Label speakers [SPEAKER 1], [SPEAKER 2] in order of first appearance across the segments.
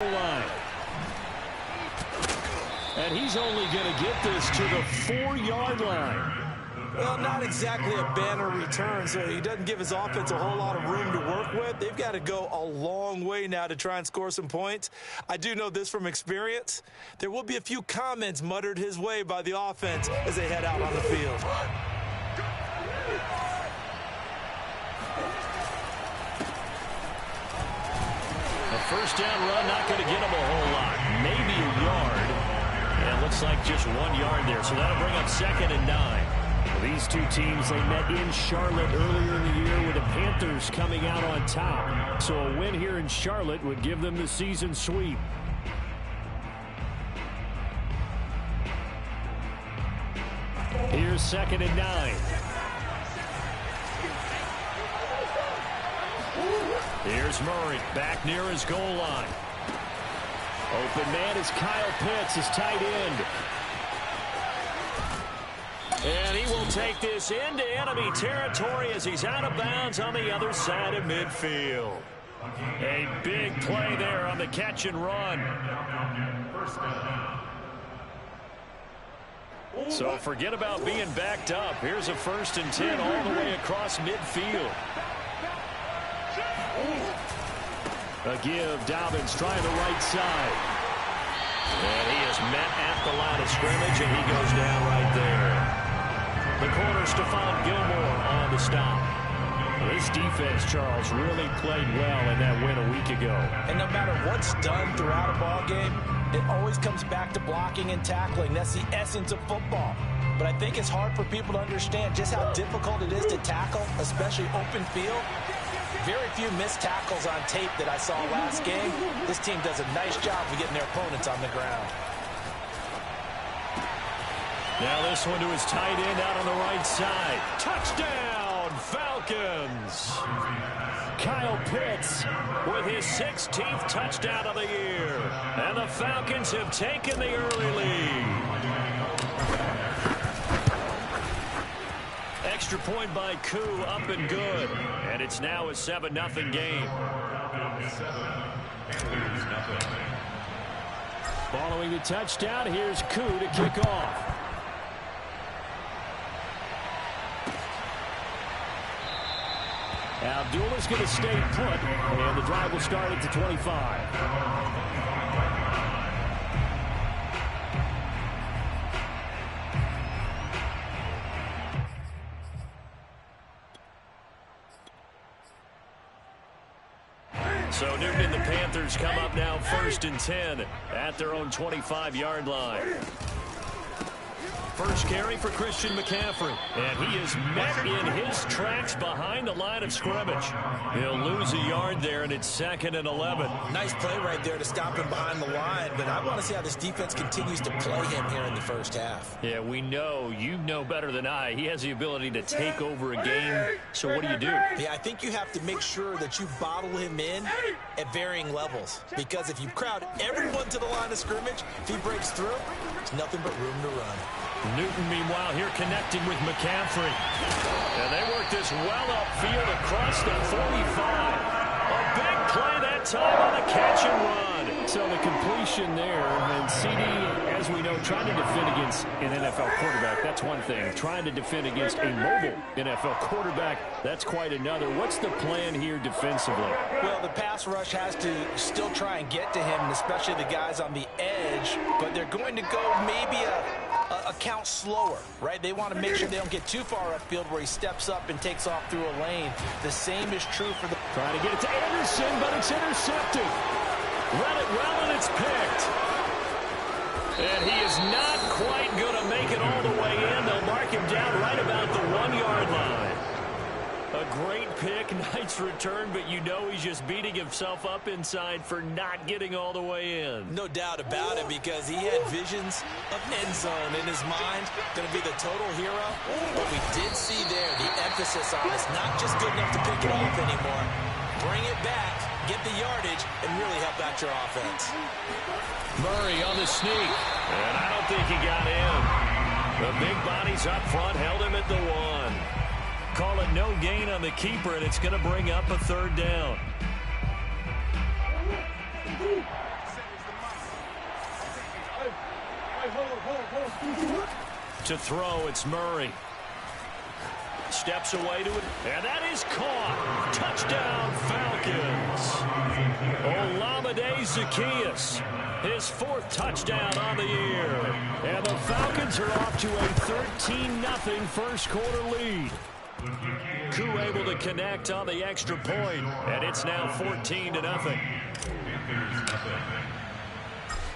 [SPEAKER 1] line. And he's only going to get this to the 4-yard line.
[SPEAKER 2] Well, not exactly a banner return, so he doesn't give his offense a whole lot of room to work with. They've got to go a long way now to try and score some points. I do know this from experience. There will be a few comments muttered his way by the offense as they head out on the field.
[SPEAKER 1] A first down run, not going to get him a whole lot. Maybe a yard. And it looks like just 1 yard there, so that'll bring up 2nd and 9.
[SPEAKER 3] These two teams, they met in Charlotte earlier in the year with the Panthers coming out on top. So a win here in Charlotte would give them the season sweep. Here's 2nd and 9. Here's Murray back near his goal line. Open man is Kyle Pitts, his tight end.
[SPEAKER 1] And he will take this into enemy territory as he's out of bounds on the other side of midfield.
[SPEAKER 3] A big play there on the catch and run.
[SPEAKER 1] So forget about being backed up. Here's a 1st and 10 all the way across midfield.
[SPEAKER 3] A give, Dobbins trying the right side.
[SPEAKER 1] And he is met at the line of scrimmage, and he goes down right there. The corner, Stephon Gilmore, on the stop.
[SPEAKER 3] This defense, Charles, really played well in that win a week ago.
[SPEAKER 2] And no matter what's done throughout a ball game, it always comes back to blocking and tackling. That's the essence of football. But I think it's hard for people to understand just how difficult it is to tackle, especially open field. Very few missed tackles on tape that I saw last game. This team does a nice job of getting their opponents on the ground.
[SPEAKER 1] Now this one to his tight end out on the right side. Touchdown, Falcons!
[SPEAKER 3] Kyle Pitts
[SPEAKER 1] with his 16th touchdown of the year. And the Falcons have taken the early lead. Extra point by Koo, up and good. And it's now a 7-0 game.
[SPEAKER 3] Following the touchdown, here's Koo to kick off. Abdullah's going to stay put, and the drive will start at the 25.
[SPEAKER 1] So Newton and the Panthers come up now 1st and 10 at their own 25-yard line. First carry for Christian McCaffrey. And he is met in his tracks behind the line of scrimmage. He'll lose a yard there, and it's 2nd and 11.
[SPEAKER 2] Nice play right there to stop him behind the line, but I want to see how this defense continues to play him here in the first half.
[SPEAKER 1] Yeah, we know. You know better than I. He has the ability to take over a game. So what do?
[SPEAKER 2] Yeah, I think you have to make sure that you bottle him in at varying levels. Because if you crowd everyone to the line of scrimmage, if he breaks through, there's nothing but room to run.
[SPEAKER 1] Newton, meanwhile, here connecting with McCaffrey. And they work this well upfield across the 45. A big play that time on the catch and run.
[SPEAKER 3] So the completion there, and CD, as we know, trying to defend against an NFL quarterback, that's one thing. Trying to defend against a mobile NFL quarterback, that's quite another. What's the plan here defensively?
[SPEAKER 2] Well, the pass rush has to still try and get to him, and especially the guys on the edge, but they're going to go maybe a count slower, right? They want to make sure they don't get too far upfield where he steps up and takes off through a lane. The same is true for the...
[SPEAKER 3] Trying to get it to Anderson, but it's intercepted.
[SPEAKER 1] Run it well, and it's picked. And he is not quite going to make it all the way in. They'll mark him down right about the 1-yard line. A great pick, nice return, but you know he's just beating himself up inside for not getting all the way in.
[SPEAKER 2] No doubt about it, because he had visions of end zone in his mind. Going to be the total hero. But we did see there the emphasis on it's not just good enough to pick it off anymore. Bring it back, get the yardage, and really help out your offense.
[SPEAKER 1] Murray on the sneak, and I don't think he got in. The big bodies up front held him at the 1. Call it no gain on the keeper, and it's going to bring up a 3rd down. To throw, it's Murray. Steps away to it, and that is caught. Touchdown, Falcons. Olamide Zaccheaus, his 4th touchdown on the year. And the Falcons are off to a 13-0 first quarter lead. Koo able to connect on the extra point, and it's now 14-0.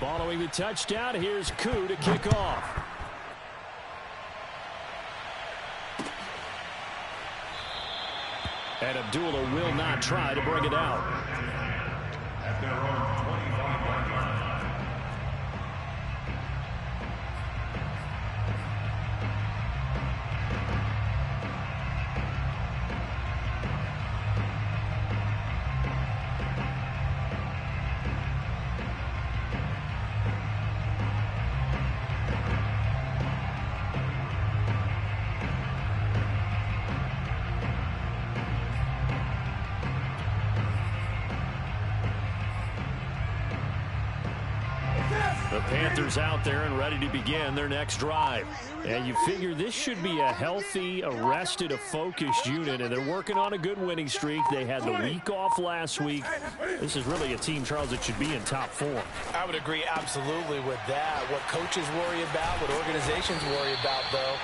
[SPEAKER 1] Following the touchdown, here's Koo to kick off. And Abdullah will not try to bring it out. At their own 25-yard line. The Panthers out there and ready to begin their next drive. And you figure this should be a healthy, arrested, a focused unit, and they're working on a good winning streak. They had the week off last week. This is really a team, Charles, that should be in top 4.
[SPEAKER 2] I would agree absolutely with that. What coaches worry about, what organizations worry about, though,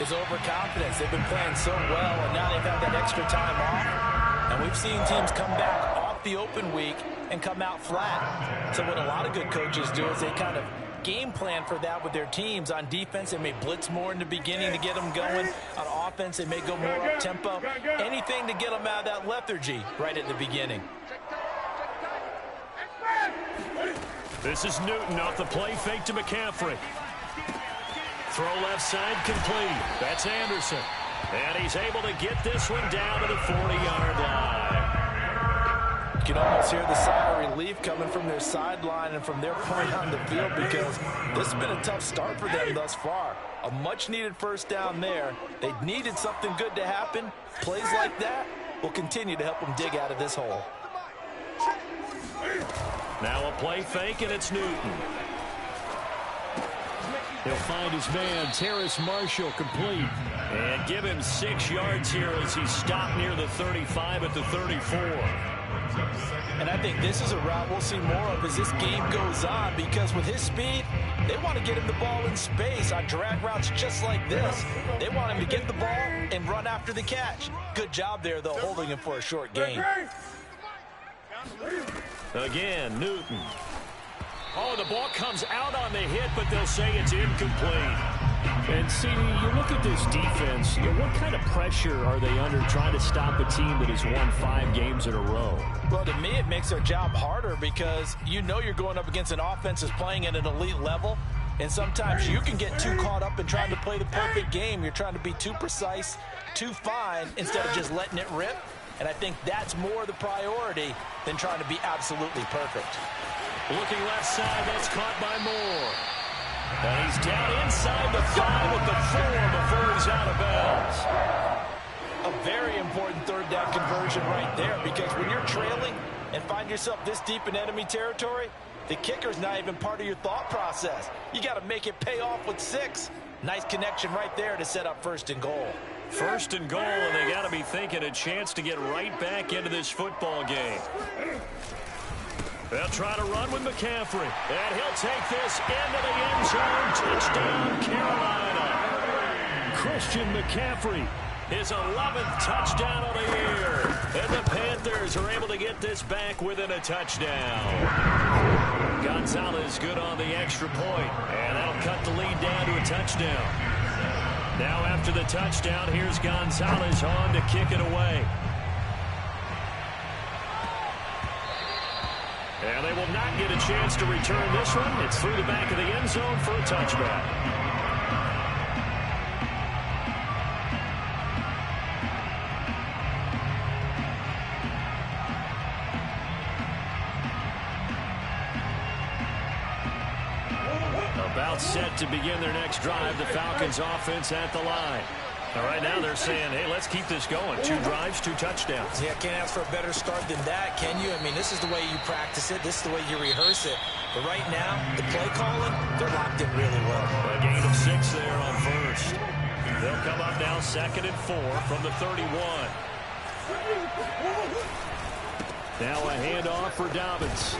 [SPEAKER 2] is overconfidence. They've been playing so well, and now they've had that extra time off. And we've seen teams come back off the open week and come out flat. So what a lot of good coaches do is they kind of game plan for that with their teams. On defense, they may blitz more in the beginning to get them going. On offense, they may go more up-tempo. Anything to get them out of that lethargy right at the beginning.
[SPEAKER 1] This is Newton off the play fake to McCaffrey. Throw left side complete. That's Anderson. And he's able to get this one down to the 40-yard line.
[SPEAKER 2] You can almost hear the sigh of relief coming from their sideline and from their point on the field, because this has been a tough start for them thus far. A much-needed first down there. They needed something good to happen. Plays like that will continue to help them dig out of this hole.
[SPEAKER 1] Now a play fake, and it's Newton. He'll find his man, Terrace Marshall, complete. And give him 6 yards here as he's stopped near the 35 at the 34.
[SPEAKER 2] And I think this is a route we'll see more of as this game goes on, because with his speed, they want to get him the ball in space on drag routes just like this. They want him to get the ball and run after the catch. Good job there, though, holding him for a short gain.
[SPEAKER 1] Again, Newton. Oh, the ball comes out on the hit, but they'll say it's incomplete.
[SPEAKER 3] And see, you look at this defense, what kind of pressure are they under trying to stop a team that has won 5 games in a row?
[SPEAKER 2] Well, to me, it makes their job harder, because you know you're going up against an offense that's playing at an elite level, and sometimes you can get too caught up in trying to play the perfect game. You're trying to be too precise, too fine, instead of just letting it rip. And I think that's more the priority than trying to be absolutely perfect.
[SPEAKER 1] Looking left side, that's caught by Moore. And he's down inside the 5 with the 4 before he's out of bounds.
[SPEAKER 2] A very important third down conversion right there, because when you're trailing and find yourself this deep in enemy territory, the kicker's not even part of your thought process. You got to make it pay off with 6. Nice connection right there to set up 1st and goal.
[SPEAKER 1] 1st and goal, and they got to be thinking a chance to get right back into this football game. They'll try to run with McCaffrey, and he'll take this into the end zone. Touchdown, Carolina. Christian McCaffrey, his 11th touchdown of the year. And the Panthers are able to get this back within a touchdown. Gonzalez good on the extra point, and that'll cut the lead down to a touchdown. Now after the touchdown, here's Gonzalez on to kick it away. And they will not get a chance to return this one. It's through the back of the end zone for a touchback. About set to begin their next drive. The Falcons offense at the line. All right, now they're saying, hey, let's keep this going. 2 drives, 2 touchdowns.
[SPEAKER 2] Yeah, can't ask for a better start than that, can you? I mean, this is the way you practice it. This is the way you rehearse it. But right now, the play calling, they're locked in really well.
[SPEAKER 1] A gain of 6 there on first. They'll come up now 2nd and 4 from the 31. Now a handoff for Dobbins.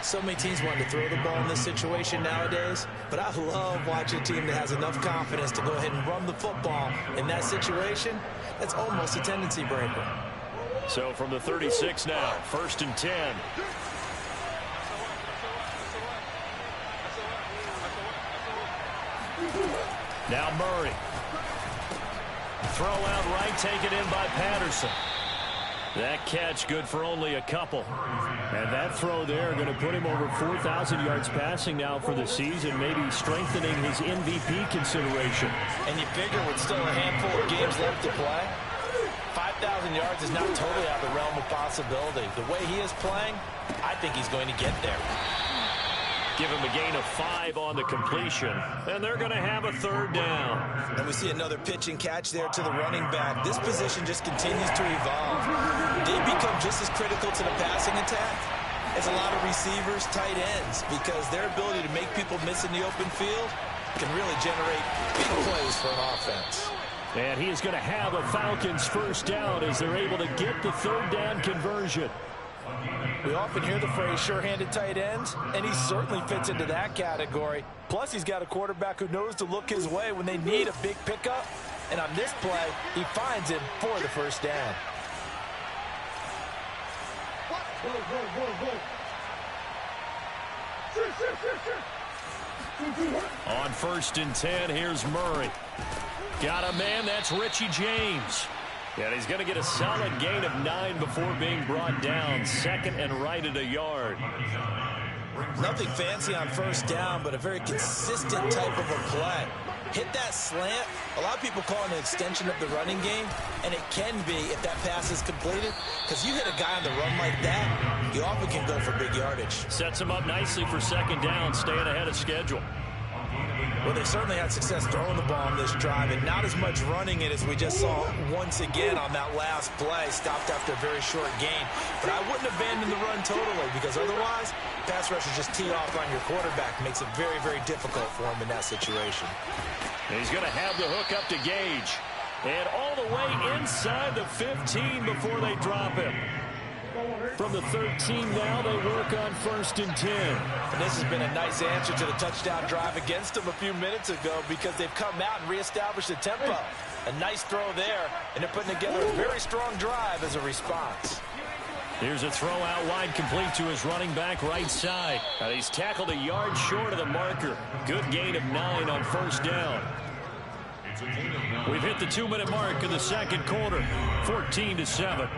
[SPEAKER 2] So many teams want to throw the ball in this situation nowadays, but I love watching a team that has enough confidence to go ahead and run the football in that situation. That's almost a tendency breaker.
[SPEAKER 1] So from the 36 now, 1st and 10. Now Murray. Throw out right, taken in by Patterson. That catch good for only a couple.
[SPEAKER 3] And that throw there going to put him over 4,000 yards passing now for the season, maybe strengthening his MVP consideration.
[SPEAKER 2] And you figure with still a handful of games left to play, 5,000 yards is not totally out of the realm of possibility. The way he is playing, I think he's going to get there.
[SPEAKER 1] Give him a gain of 5 on the completion, and they're going to have a 3rd down.
[SPEAKER 2] And we see another pitch and catch there to the running back. This position just continues to evolve. They become just as critical to the passing attack as a lot of receivers, tight ends, because their ability to make people miss in the open field can really generate big plays for an offense.
[SPEAKER 3] And he is going to have a Falcons 1st down as they're able to get the 3rd down conversion.
[SPEAKER 2] We often hear the phrase sure-handed tight ends, and he certainly fits into that category. Plus, he's got a quarterback who knows to look his way when they need a big pickup. And on this play, he finds him for the 1st down.
[SPEAKER 1] On 1st and 10, here's Murray. Got a man, that's Richie James. And he's going to get a solid gain of 9 before being brought down. 2nd and right at a yard.
[SPEAKER 2] Nothing fancy on 1st down, but a very consistent type of a play. Hit that slant. A lot of people call it an extension of the running game, and it can be if that pass is completed, because you hit a guy on the run like that, you often can go for big yardage.
[SPEAKER 1] Sets him up nicely for 2nd down, staying ahead of schedule.
[SPEAKER 2] Well, they certainly had success throwing the ball on this drive, and not as much running it as we just saw once again on that last play. Stopped after a very short gain. But I wouldn't abandon the run totally, because otherwise, pass rushers just tee off on your quarterback. Makes it very, very difficult for him in that situation.
[SPEAKER 1] And he's going to have the hook up to Gage. And all the way inside the 15 before they drop him.
[SPEAKER 3] From the 13 now, they work on 1st and 10.
[SPEAKER 2] And this has been a nice answer to the touchdown drive against them a few minutes ago, because they've come out and reestablished the tempo. A nice throw there, and they're putting together a very strong drive as a response.
[SPEAKER 1] Here's a throw out wide, complete to his running back right side. Now he's tackled a yard short of the marker. Good gain of 9 on 1st down. We've hit the 2-minute mark of the 2nd quarter, 14-7.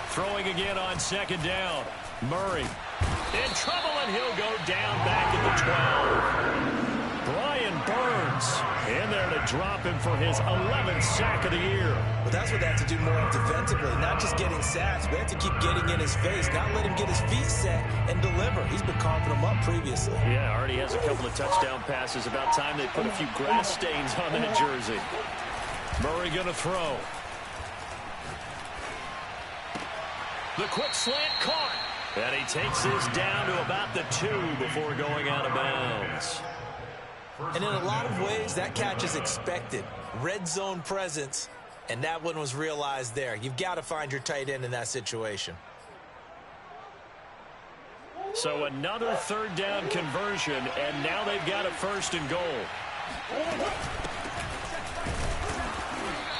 [SPEAKER 1] Throwing again on 2nd down. Murray in trouble, and he'll go down back at the 12. Brian Burns in there to drop him for his 11th sack of the year.
[SPEAKER 2] But that's what they have to do more defensively, not just getting sacks, but they have to keep getting in his face, not let him get his feet set and deliver. He's been coughing him up previously.
[SPEAKER 1] Yeah, already has a couple of touchdown passes. About time they put a few grass stains on that jersey. Murray going to throw. The quick slant caught. And he takes this down to about the 2 before going out of bounds.
[SPEAKER 2] And in a lot of ways, that catch is expected. Red zone presence, and that one was realized there. You've got to find your tight end in that situation.
[SPEAKER 1] So another 3rd down conversion, and now they've got a 1st and goal.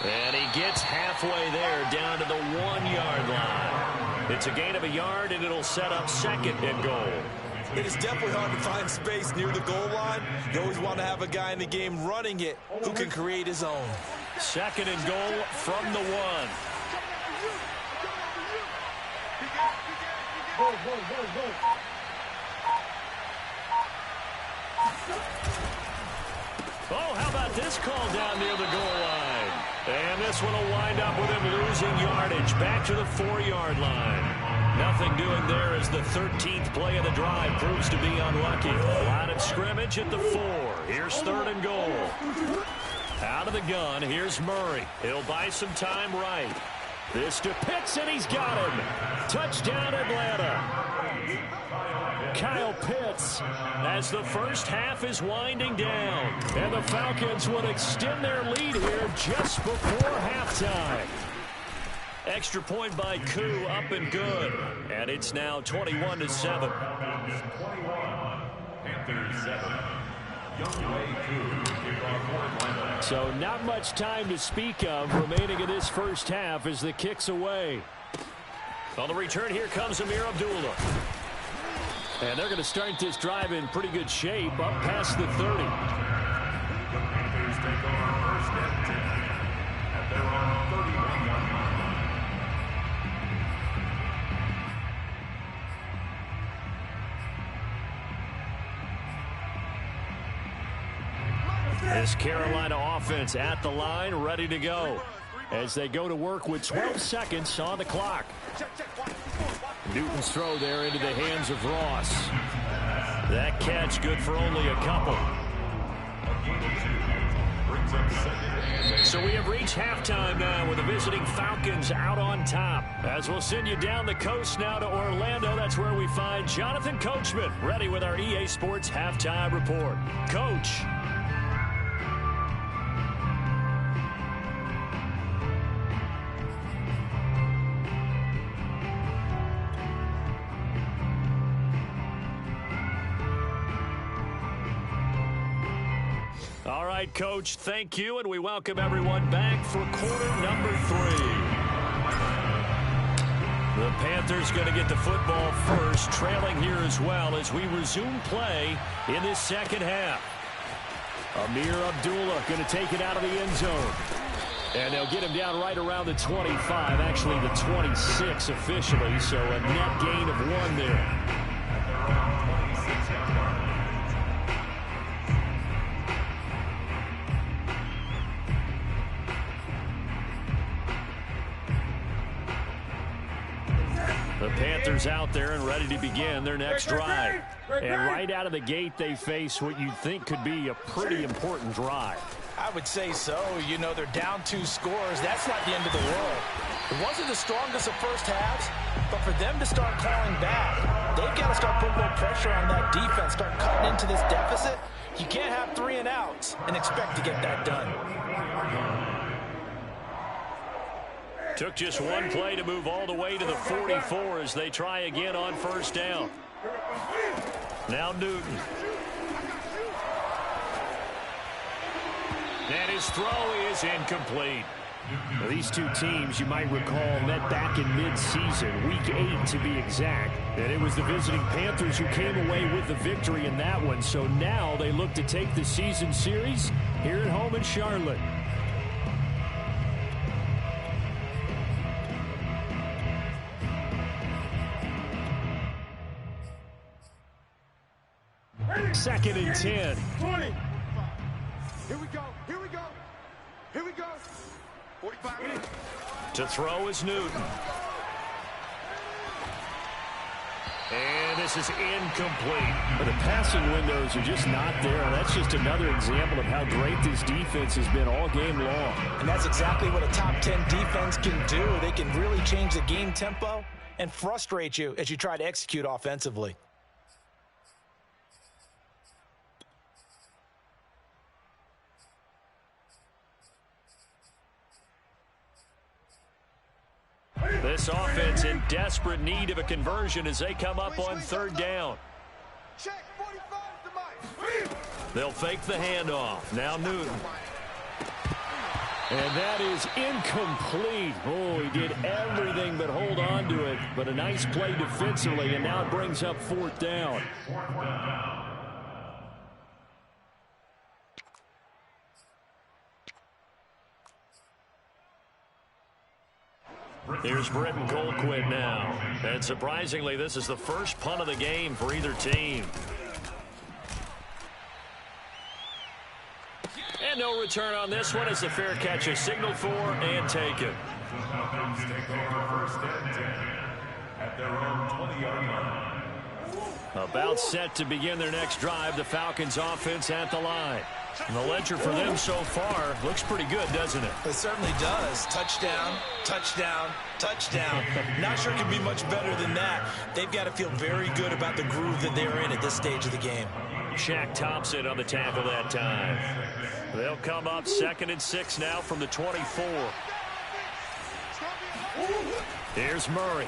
[SPEAKER 1] And he gets halfway there, down to the 1-yard line. It's a gain of a yard, and it'll set up 2nd and goal.
[SPEAKER 2] It is definitely hard to find space near the goal line. You always want to have a guy in the game running it who can create his own.
[SPEAKER 1] 2nd and goal from the 1. Oh, how about this call down near the goal line? And this one will wind up with him losing yardage back to the 4-yard line. Nothing doing there as the 13th play of the drive proves to be unlucky. Line of scrimmage at the 4. Here's 3rd and goal. Out of the gun, here's Murray. He'll buy some time right. This to Pitts, and he's got him. Touchdown, Atlanta. Kyle Pitts as the first half is winding down. And the Falcons would extend their lead here just before halftime. Extra point by Koo, up and good. And it's now 21-7.
[SPEAKER 3] So not much time to speak of remaining in this first half as the kick's away.
[SPEAKER 1] On the return, here comes Amir Abdullah.
[SPEAKER 3] And they're going to start this drive in pretty good shape up past the 30.
[SPEAKER 4] Panthers take over first and 10 at their own 31-yard line.
[SPEAKER 3] This Carolina offense at the line, ready to go as they go to work with 12 seconds on the clock. Newton's throw there into the hands of Ross.
[SPEAKER 1] That catch good for only a couple. So we have reached halftime now with the visiting Falcons out on top. As we'll send you down the coast now to Orlando, that's where we find Jonathan Coachman ready with our EA Sports halftime report. Coach. All right, Coach, thank you, and we welcome everyone back for quarter number 3. The Panthers going to get the football first, trailing here as well as we resume play in this second half. Amir Abdullah going to take it out of the end zone. And they'll get him down right around the 25, actually the 26 officially, so a net gain of 1 there. The Panthers out there and ready to begin their next drive. And right out of the gate, they face what you'd think could be a pretty important drive.
[SPEAKER 2] I would say so. You know, they're down 2 scores. That's not the end of the world. It wasn't the strongest of first halves, but for them to start clawing back, they've got to start putting more pressure on that defense, start cutting into this deficit. You can't have 3 and outs and expect to get that done.
[SPEAKER 1] Took just 1 play to move all the way to the 44 as they try again on first down. Now Newton. And his throw is incomplete.
[SPEAKER 3] Well, these two teams, you might recall, met back in mid-season, week 8 to be exact. And it was the visiting Panthers who came away with the victory in that one. So now they look to take the season series here at home in Charlotte. Second and 10.
[SPEAKER 4] 20. Here we go. Here we go. Here we go. 45 minutes.
[SPEAKER 1] To throw is Newton. And this is incomplete.
[SPEAKER 3] But the passing windows are just not there. That's just another example of how great this defense has been all game long.
[SPEAKER 2] And that's exactly what a top 10 defense can do. They can really change the game tempo and frustrate you as you try to execute offensively.
[SPEAKER 1] This offense in desperate need of a conversion as they come up on third down. They'll fake the handoff. Now Newton.
[SPEAKER 3] And that is incomplete. Oh, he did everything but hold on to it. But a nice play defensively, and now it brings up fourth down.
[SPEAKER 1] Here's Britton Colquitt now. And surprisingly, this is the first punt of the game for either team. And no return on this one as the fair catch is signaled for and taken.
[SPEAKER 4] at their own 20-yard line.
[SPEAKER 3] About set to begin their next drive, the Falcons offense at the line. And the ledger for them so far looks pretty good, doesn't it?
[SPEAKER 2] It certainly does. Touchdown, touchdown, touchdown. Not sure it can be much better than that. They've got to feel very good about the groove that they're in at this stage of the game.
[SPEAKER 3] Shaq Thompson on the tackle that time. They'll come up 2nd and 6 now from the 24. Here's Murray.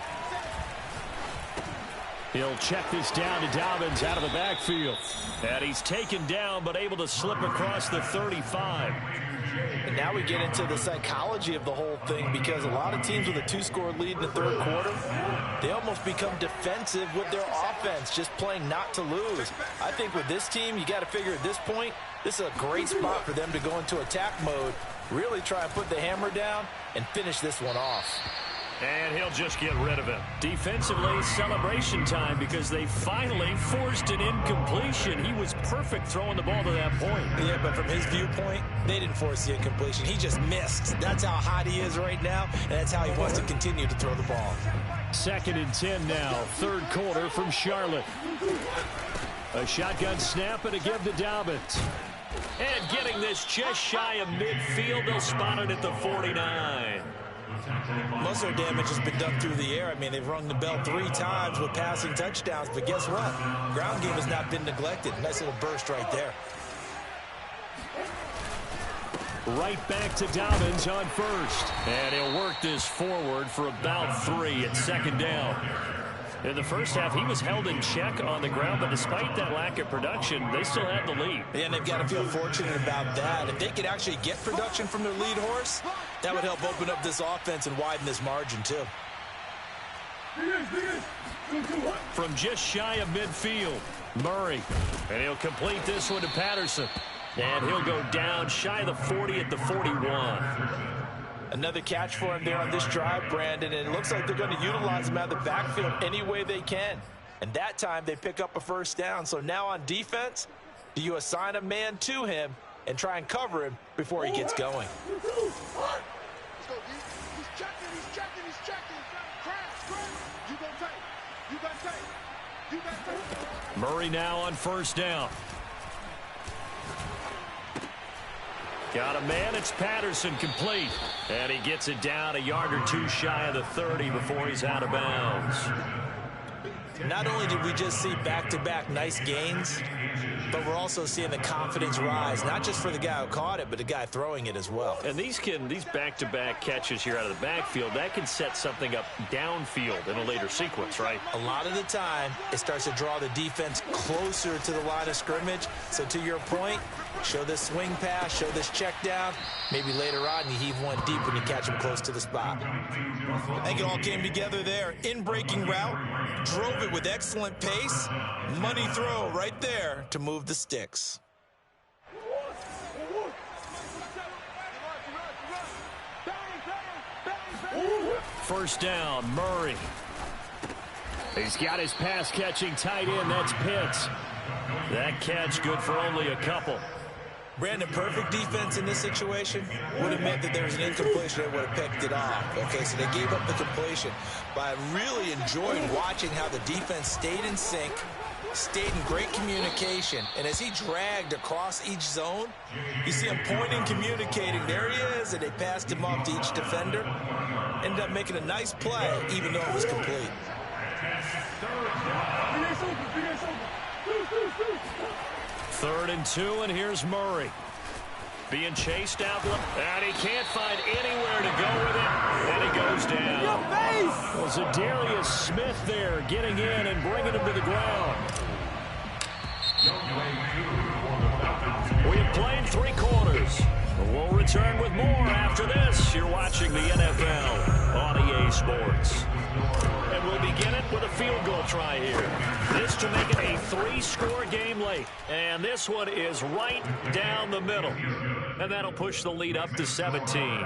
[SPEAKER 3] He'll check this down to Dobbins out of the backfield. And he's taken down but able to slip across the 35.
[SPEAKER 2] And now we get into the psychology of the whole thing, because a lot of teams with a 2-score lead in the third quarter, they almost become defensive with their offense, just playing not to lose. I think with this team, you got to figure at this point, this is a great spot for them to go into attack mode, really try and put the hammer down and finish this one off.
[SPEAKER 3] And he'll just get rid of him. Defensively, celebration time, because they finally forced an incompletion. He was perfect throwing the ball to that point.
[SPEAKER 2] Yeah, but from his viewpoint, they didn't force the incompletion. He just missed. That's how hot he is right now, and that's how he wants to continue to throw the ball.
[SPEAKER 3] 2nd and 10 now, third quarter from Charlotte. A shotgun snap and a give to Dobbins. And getting this just shy of midfield, they'll spot it at the 49.
[SPEAKER 2] Most of their damage has been done through the air. I mean, they've rung the bell 3 times with passing touchdowns, but guess what? Ground game has not been neglected. Nice little burst right there.
[SPEAKER 3] Right back to Dobbins on first. And he'll work this forward for about 3 at 2nd down. In the first half, he was held in check on the ground, but despite that lack of production, they still had the lead.
[SPEAKER 2] And they've got to feel fortunate about that. If they could actually get production from their lead horse, that would help open up this offense and widen this margin, too.
[SPEAKER 3] From just shy of midfield, Murray. And he'll complete this one to Patterson. And he'll go down shy of the 40 at the 41.
[SPEAKER 2] Another catch for him there on this drive, Brandon, and it looks like they're going to utilize him out of the backfield any way they can. And that time they pick up a first down. So now on defense, do you assign a man to him and try and cover him before he gets going?
[SPEAKER 3] Murray now on first down. Got a man, it's Patterson, complete. And he gets it down a yard or 2 shy of the 30 before he's out of bounds.
[SPEAKER 2] Not only did we just see back-to-back nice gains, but we're also seeing the confidence rise, not just for the guy who caught it, but the guy throwing it as well.
[SPEAKER 3] And these back-to-back catches here out of the backfield, that can set something up downfield in a later sequence, right?
[SPEAKER 2] A lot of the time, it starts to draw the defense closer to the line of scrimmage. So to your point, show this swing pass, show this check down. Maybe later on, you heave one deep when you catch him close to the spot. I think it all came together there. In-breaking route, drove it with excellent pace. Money throw right there to move the sticks.
[SPEAKER 3] First down, Murray. He's got his pass-catching tight end. That's Pitts. That catch good for only a couple.
[SPEAKER 2] Brandon, perfect defense in this situation would have meant that there was an incompletion that would have picked it off. Okay, so they gave up the completion. But I really enjoyed watching how the defense stayed in sync, stayed in great communication. And as he dragged across each zone, you see him pointing, communicating. There he is, and they passed him off to each defender. Ended up making a nice play, even though it was complete.
[SPEAKER 3] 3rd and 2, and here's Murray. Being chased out, and he can't find anywhere to go with it, and he goes down. Well, Zadarius Smith there getting in and bringing him to the ground. We have played 3 quarters. We'll return with more after this. You're watching the NFL on EA Sports. And we'll begin it with a field goal try here. This to make it a 3-score game late. And this one is right down the middle. And that'll push the lead up to 17.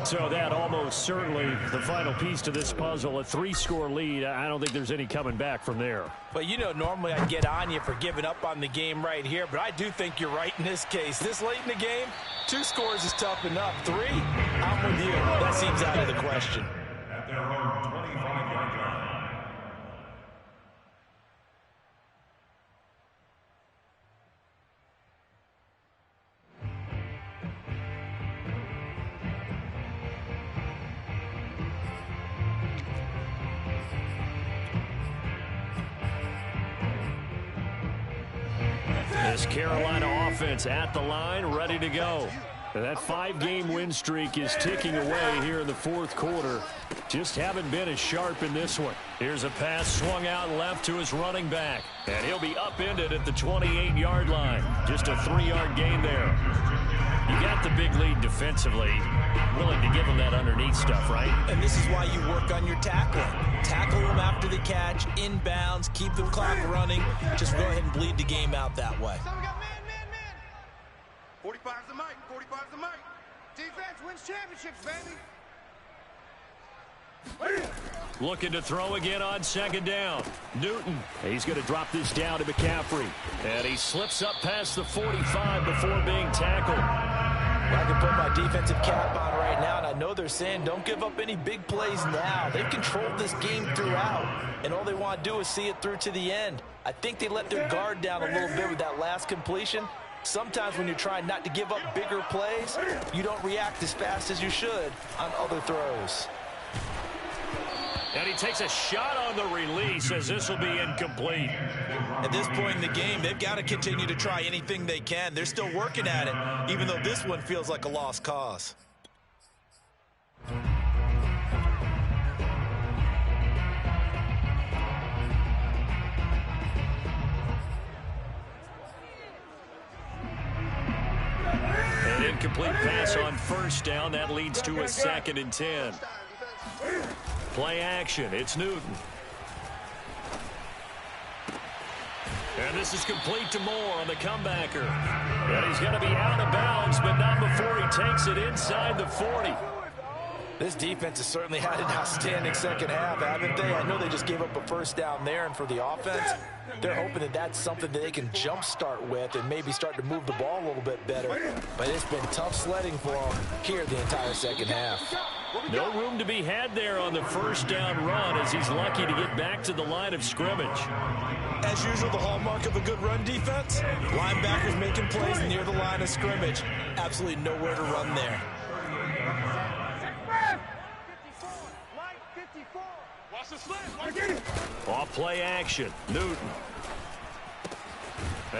[SPEAKER 3] So that almost certainly the final piece to this puzzle. A 3-score lead. I don't think there's any coming back from there.
[SPEAKER 2] Well, you know, normally I'd get on you for giving up on the game right here, but I do think you're right in this case. This late in the game, 2 scores is tough enough. 3, I'm with you. That seems out of the question.
[SPEAKER 4] At their own 25-yard line.
[SPEAKER 3] This Carolina offense at the line, ready to go. And that 5-game win streak is ticking away here in the fourth quarter. Just haven't been as sharp in this one. Here's a pass swung out left to his running back. And he'll be upended at the 28-yard line. Just a 3-yard gain there. You got the big lead defensively. Willing to give them that underneath stuff, right?
[SPEAKER 2] And this is why you work on your tackling. Tackle them after the catch, inbounds, keep the clock running. Just go ahead and bleed the game out that way.
[SPEAKER 5] 45's the mic. 45's the mic. Defense wins championships, baby.
[SPEAKER 3] Looking to throw again on second down. Newton. He's going to drop this down to McCaffrey. And he slips up past the 45 before being tackled.
[SPEAKER 2] I can put my defensive cap on right now, and I know they're saying don't give up any big plays now. They've controlled this game throughout, and all they want to do is see it through to the end. I think they let their guard down a little bit with that last completion. Sometimes when you're trying not to give up bigger plays, you don't react as fast as you should on other throws.
[SPEAKER 3] And he takes a shot on the release as this will be incomplete.
[SPEAKER 2] At this point in the game, they've got to continue to try anything they can. They're still working at it, even though this one feels like a lost cause.
[SPEAKER 3] An incomplete pass on first down. That leads to a 2nd and 10. Play action. It's Newton. And this is complete to Moore on the comebacker. And he's going to be out of bounds, but not before he takes it inside the 40.
[SPEAKER 2] This defense has certainly had an outstanding second half, haven't they? I know they just gave up a first down there, and for the offense, they're hoping that that's something that they can jumpstart with and maybe start to move the ball a little bit better. But it's been tough sledding for them here the entire second half.
[SPEAKER 3] No room to be had there on the first down run as he's lucky to get back to the line of scrimmage.
[SPEAKER 2] As usual, the hallmark of a good run defense, linebackers making plays near the line of scrimmage. Absolutely nowhere to run there.
[SPEAKER 3] Off play action. Newton.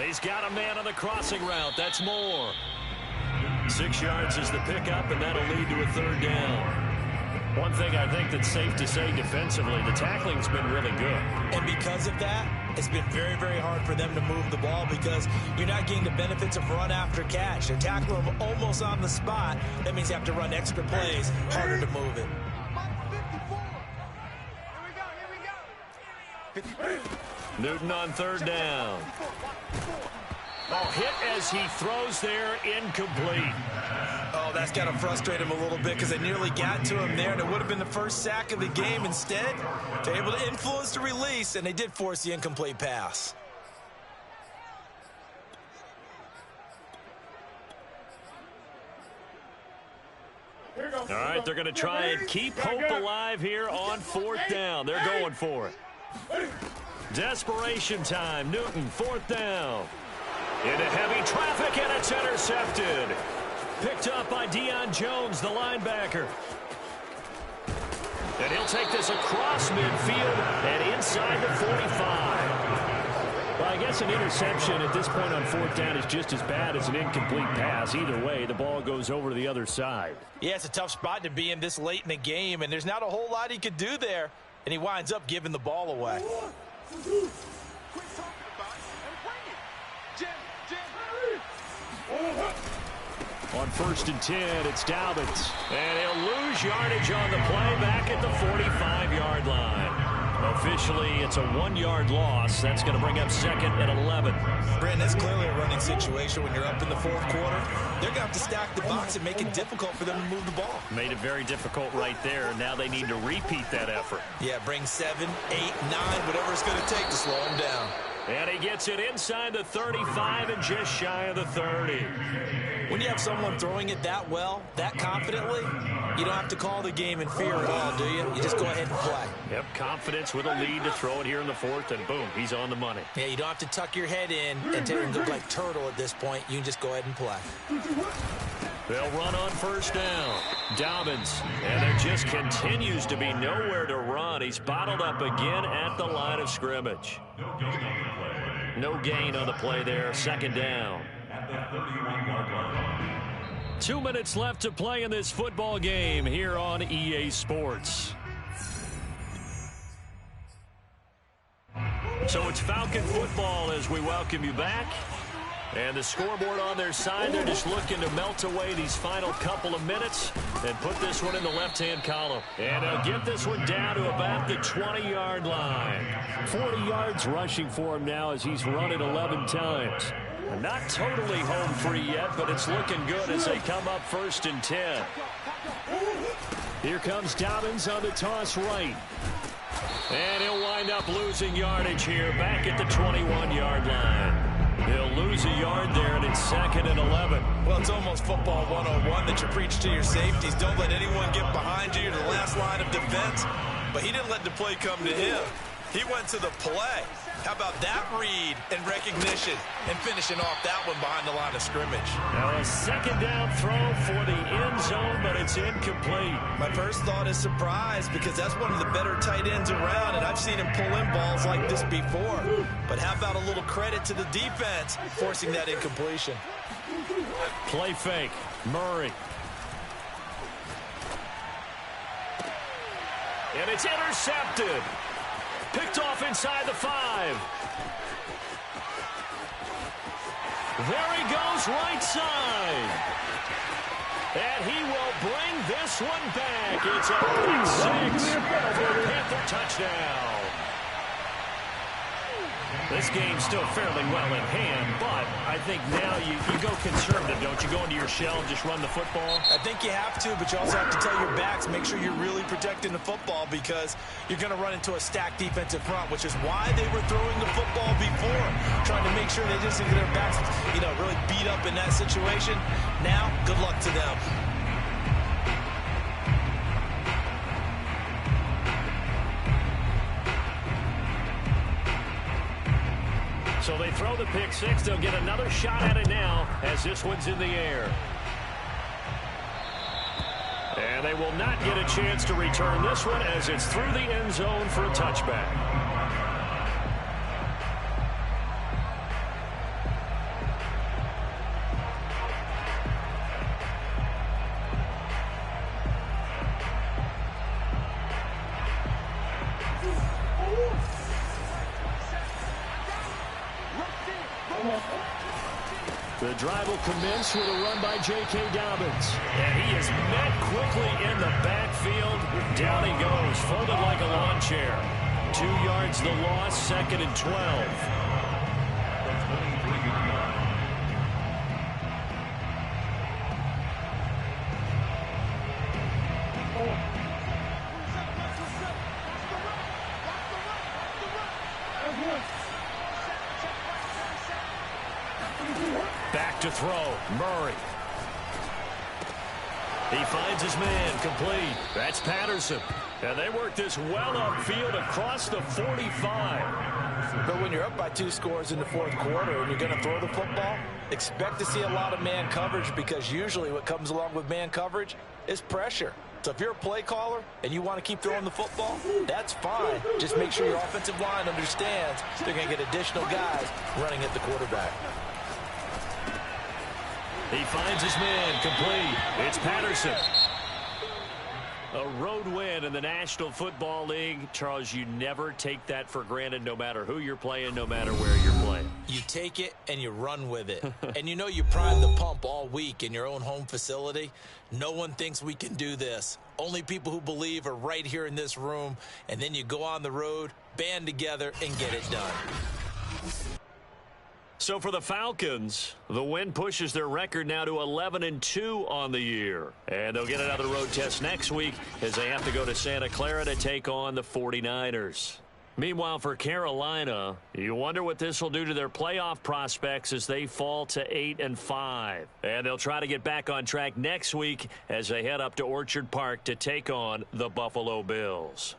[SPEAKER 3] He's got a man on the crossing route. That's Moore. 6 yards is the pickup, and that'll lead to a 3rd down. One thing I think that's safe to say defensively, the tackling's been really good.
[SPEAKER 2] And because of that, it's been very, very hard for them to move the ball because you're not getting the benefits of run after catch. They're tackling them almost on the spot. That means you have to run extra plays, harder to move it.
[SPEAKER 3] Newton on 3rd down. Oh, hit as he throws there, incomplete.
[SPEAKER 2] Oh, that's got to frustrate him a little bit because they nearly got to him there, and it would have been the first sack of the game. Instead, they're able to influence the release, and they did force the incomplete pass.
[SPEAKER 3] All right, they're going to try and keep hope alive here on 4th down. They're going for it. Desperation time. Newton, 4th down. Into heavy traffic, and it's intercepted. Picked up by Deion Jones, the linebacker. And he'll take this across midfield and inside the 45. Well, I guess an interception at this point on 4th down is just as bad as an incomplete pass. Either way, the ball goes over to the other side.
[SPEAKER 2] Yeah, it's a tough spot to be in this late in the game, and there's not a whole lot he could do there. And he winds up giving the ball away.
[SPEAKER 3] On 1st and 10, it's Dobbins. And he'll lose yardage on the play back at the 45-yard line. Officially, it's a 1-yard loss. That's going to bring up 2nd and 11.
[SPEAKER 2] Brandon, that's clearly a running situation when you're up in the 4th quarter. They're going to have to stack the box and make it difficult for them to move the ball.
[SPEAKER 3] Made it very difficult right there. Now they need to repeat that effort.
[SPEAKER 2] Yeah, bring 7, 8, 9, whatever it's going to take to slow him down.
[SPEAKER 3] And he gets it inside the 35 and just shy of the 30.
[SPEAKER 2] When you have someone throwing it that well, that confidently, you don't have to call the game in fear at all, do you? You just go ahead and play.
[SPEAKER 3] Yep, confidence with a lead to throw it here in the 4th, and boom, he's on the money.
[SPEAKER 2] Yeah, you don't have to tuck your head in and look like turtle at this point. You can just go ahead and play.
[SPEAKER 3] They'll run on 1st down. Dobbins, and there just continues to be nowhere to run. He's bottled up again at the line of scrimmage. No gain on the play there. Second down.
[SPEAKER 4] At the 31-yard line.
[SPEAKER 3] 2 minutes left to play in this football game here on EA Sports. So it's Falcon football as we welcome you back. And the scoreboard on their side, they're just looking to melt away these final couple of minutes and put this one in the left-hand column. And they'll get this one down to about the 20-yard line. 40 yards rushing for him now as he's run it 11 times. Not totally home free yet, but it's looking good as they come up 1st and 10. Here comes Dobbins on the toss right. And he'll wind up losing yardage here back at the 21-yard line. He'll lose a yard there, and it's 2nd and 11.
[SPEAKER 2] Well, it's almost football 101 that you preach to your safeties. Don't let anyone get behind you. You're the last line of defense. But he didn't let the play come to him. He went to the play. How about that read and recognition and finishing off that one behind the line of scrimmage?
[SPEAKER 3] Now a 2nd down throw for the end zone, but it's incomplete.
[SPEAKER 2] My first thought is surprise because that's one of the better tight ends around, and I've seen him pull in balls like this before. But how about a little credit to the defense forcing that incompletion?
[SPEAKER 3] Play fake. Murray. And it's intercepted. Picked off inside the 5. There he goes, right side. And he will bring this one back. It's a pick 6 for a Panther touchdown. This game's still fairly well in hand, but I think now you go conservative, don't you? Go into your shell and just run the football?
[SPEAKER 2] I think you have to, but you also have to tell your backs, make sure you're really protecting the football because you're going to run into a stacked defensive front, which is why they were throwing the football before, trying to make sure they just get their backs, really beat up in that situation. Now, good luck to them.
[SPEAKER 3] So they throw the pick 6. They'll get another shot at it now as this one's in the air. And they will not get a chance to return this one as it's through the end zone for a touchback. The drive will commence with a run by J.K. Dobbins. And he is met quickly in the backfield. Down he goes, folded like a lawn chair. 2 yards the loss, 2nd and 12. Back to throw, Murray. He finds his man, complete. That's Patterson. And they work this well upfield across the 45.
[SPEAKER 2] But when you're up by 2 scores in the 4th quarter and you're going to throw the football, expect to see a lot of man coverage because usually what comes along with man coverage is pressure. So if you're a play caller and you want to keep throwing the football, that's fine. Just make sure your offensive line understands they're going to get additional guys running at the quarterback.
[SPEAKER 3] He finds his man, complete. It's Patterson. A road win in the National Football League. Charles, you never take that for granted no matter who you're playing, no matter where you're playing.
[SPEAKER 2] You take it and you run with it. And you know you prime the pump all week in your own home facility. No one thinks we can do this. Only people who believe are right here in this room. And then you go on the road, band together, and get it done.
[SPEAKER 3] So for the Falcons, the win pushes their record now to 11-2 on the year. And they'll get another road test next week as they have to go to Santa Clara to take on the 49ers. Meanwhile, for Carolina, you wonder what this will do to their playoff prospects as they fall to 8-5. And they'll try to get back on track next week as they head up to Orchard Park to take on the Buffalo Bills.